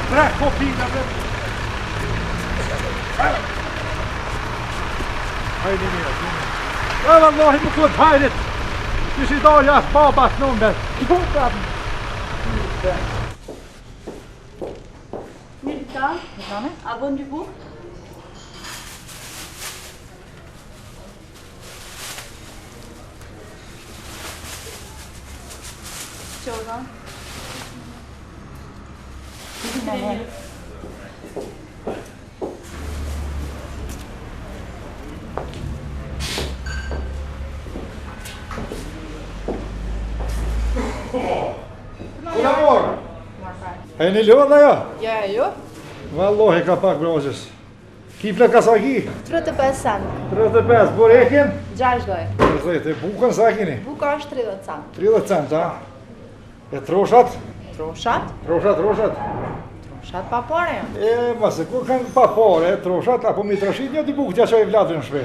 3 kopina dhe... Hajde mirë, Allahi më këtë hajrit! Që shi dalja është babas nëmber! Mirta, a bën dy bukë? Qoga. Kuna morë? E një lëvë jo? Ja, jo. Vallohi ka pak brozës. Kifle ka sa ki? 35 cent. 35, burekin? 6 doj. 30, e bukën sa kini? Buka është 30 cent. 30 cent, a? E troshat? Troshat? Troshat. Troshat pa pare, jo. E, mëse, ku kanë pa pare, troshat, apo mi trashit një t'i bukë t'ja që e vladrin shpe.